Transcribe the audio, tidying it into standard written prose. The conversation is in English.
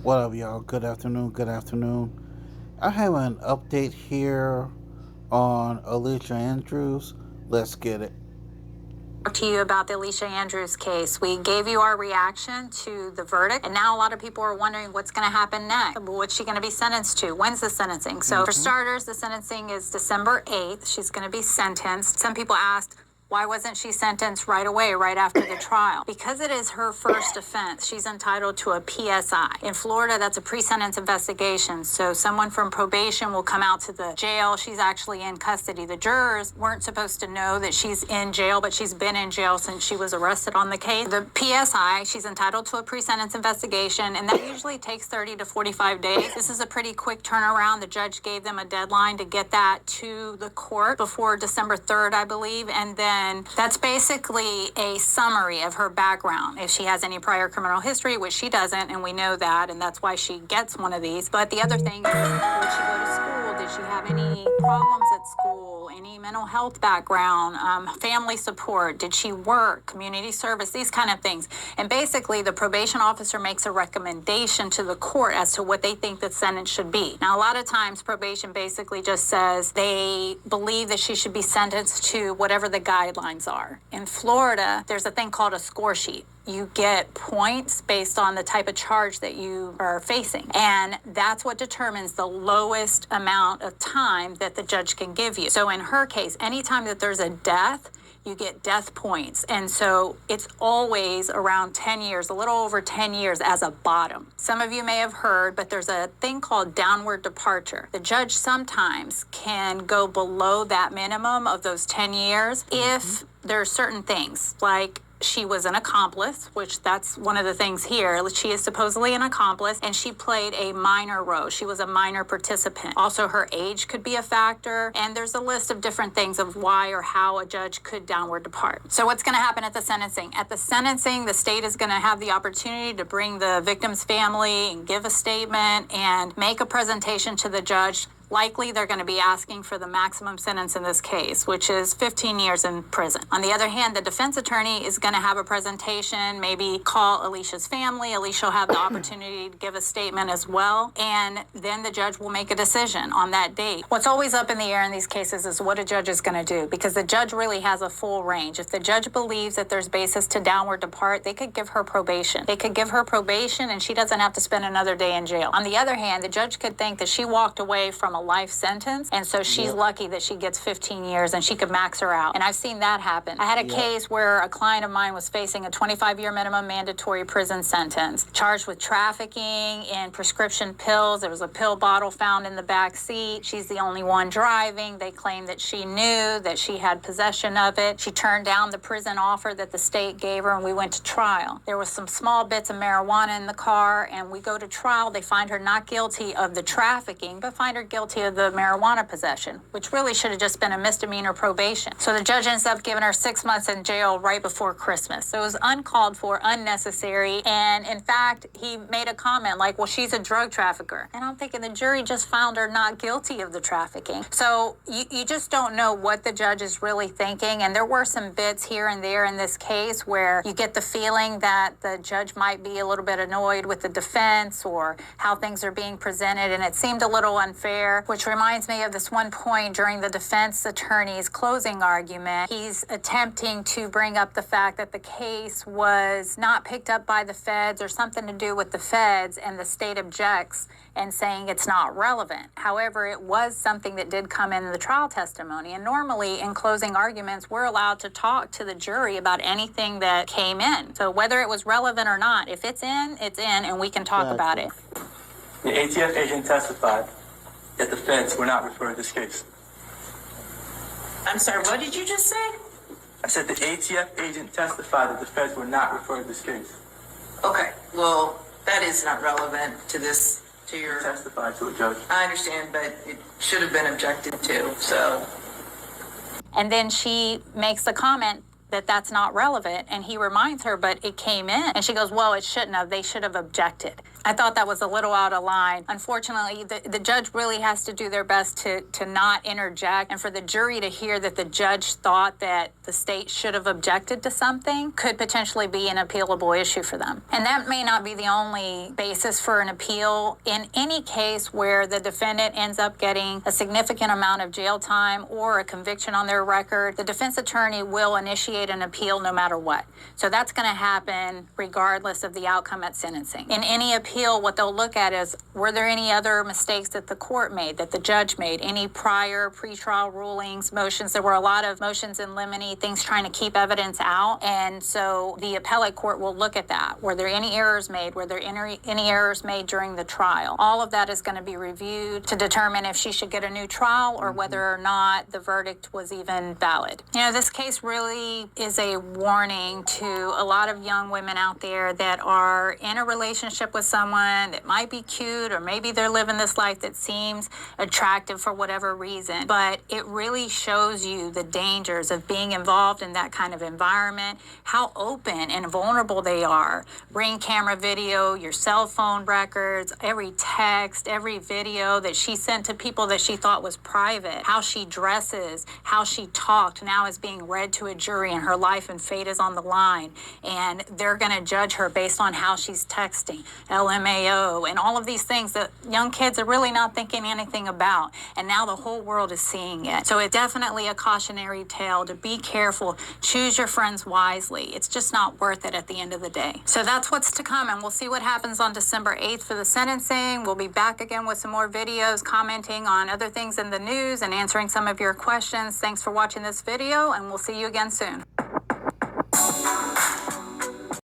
What up, y'all? Good afternoon. Good afternoon. I have an update here on Alicia Andrews. Let's get it. To you about the Alicia Andrews case. We gave you our reaction to the verdict, and now a lot of people are wondering what's going to happen next. What's she going to be sentenced to? When's the sentencing? So, for starters, the sentencing is December 8th. She's going to be sentenced. Some people asked, why wasn't she sentenced right away, right after the trial? Because it is her first offense, she's entitled to a PSI. In Florida, that's a pre-sentence investigation. So someone from probation will come out to the jail. She's actually in custody. The jurors weren't supposed to know that she's in jail, but she's been in jail since she was arrested on the case. The PSI, she's entitled to a pre-sentence investigation, and that usually takes 30 to 45 days. This is a pretty quick turnaround. The judge gave them a deadline to get that to the court before December 3rd, I believe, and then that's basically a summary of her background. If she has any prior criminal history, which she doesn't, and we know that, and that's why she gets one of these. But the other thing is, did she go to school? Did she have any problems at school? Any mental health background? Family support? Did she work? Community service? These kind of things. And basically, the probation officer makes a recommendation to the court as to what they think the sentence should be. Now, a lot of times, probation basically just says they believe that she should be sentenced to whatever the guidelines are. In Florida, there's a thing called a score sheet. You get points based on the type of charge that you are facing. And that's what determines the lowest amount of time that the judge can give you. So in her case, anytime that there's a death, you get death points. And so it's always around 10 years, a little over 10 years as a bottom. Some of you may have heard, but there's a thing called downward departure. The judge sometimes can go below that minimum of those 10 years if there are certain things like she was an accomplice, which that's one of the things here. She is supposedly an accomplice, and she played a minor role. She was a minor participant. Also, her age could be a factor, and there's a list of different things of why or how a judge could downward depart. So what's going to happen at the sentencing? At the sentencing, the state is going to have the opportunity to bring the victim's family and give a statement and make a presentation to the judge. Likely, they're going to be asking for the maximum sentence in this case, which is 15 years in prison. On the other hand, the defense attorney is going to have a presentation, maybe call Alicia's family. Alicia will have the opportunity to give a statement as well. And then the judge will make a decision on that date. What's always up in the air in these cases is what a judge is going to do, because the judge really has a full range. If the judge believes that there's basis to downward depart, they could give her probation. They could give her probation and she doesn't have to spend another day in jail. On the other hand, the judge could think that she walked away from a life sentence, and so she's lucky that she gets 15 years and she could max her out. And I've seen that happen. I had a case where a client of mine was facing a 25-year minimum mandatory prison sentence, charged with trafficking in prescription pills. There was a pill bottle found in the back seat. She's the only one driving. They claimed that she knew that she had possession of it. She turned down the prison offer that the state gave her, and we went to trial. There was some small bits of marijuana in the car, and we go to trial. They find her not guilty of the trafficking, but find her guilty of the marijuana possession, which really should have just been a misdemeanor probation. So the judge ends up giving her 6 months in jail right before Christmas. So it was uncalled for, unnecessary. And in fact, he made a comment like, well, she's a drug trafficker. And I'm thinking the jury just found her not guilty of the trafficking. So you just don't know what the judge is really thinking. And there were some bits here and there in this case where you get the feeling that the judge might be a little bit annoyed with the defense or how things are being presented. And it seemed a little unfair, which reminds me of this one point during the defense attorney's closing argument. He's attempting to bring up the fact that the case was not picked up by the feds or something to do with the feds, and the state objects and saying it's not relevant. However, it was something that did come in the trial testimony, and normally in closing arguments, we're allowed to talk to the jury about anything that came in. So whether it was relevant or not, if it's in, and we can talk about it. The ATF agent testified that the feds were not referring this case. I'm sorry, what did you just say? I said the ATF agent testified that the feds were not referring this case. Okay, well, that is not relevant to this, to your... Testified to a judge. I understand, but it should have been objected to, so... And then she makes the comment that that's not relevant, and he reminds her, but it came in. And she goes, well, it shouldn't have. They should have objected. I thought that was a little out of line. Unfortunately, the judge really has to do their best to not interject, and for the jury to hear that the judge thought that the state should have objected to something could potentially be an appealable issue for them. And that may not be the only basis for an appeal. In any case where the defendant ends up getting a significant amount of jail time or a conviction on their record, the defense attorney will initiate an appeal no matter what. So that's going to happen regardless of the outcome at sentencing. In any appeal, what they'll look at is, were there any other mistakes that the court made, that the judge made, any prior pretrial rulings, motions? There were a lot of motions in limine, things trying to keep evidence out. And so the appellate court will look at that. Were there any errors made? Were there any errors made during the trial? All of that is going to be reviewed to determine if she should get a new trial or whether or not the verdict was even valid. You know, this case really is a warning to a lot of young women out there that are in a relationship with someone that might be cute, or maybe they're living this life that seems attractive for whatever reason. But it really shows you the dangers of being involved in that kind of environment, how open and vulnerable they are. Ring camera video, your cell phone records, every text, every video that she sent to people that she thought was private, how she dresses, how she talked now is being read to a jury, and her life and fate is on the line. And they're going to judge her based on how she's texting, LMAO, and all of these things that young kids are really not thinking anything about. And now the whole world is seeing it. So it's definitely a cautionary tale to be careful, choose your friends wisely. It's just not worth it at the end of the day. So that's what's to come, and we'll see what happens on December 8th for the sentencing. We'll be back again with some more videos commenting on other things in the news and answering some of your questions. Thanks for watching this video, and we'll see you again soon.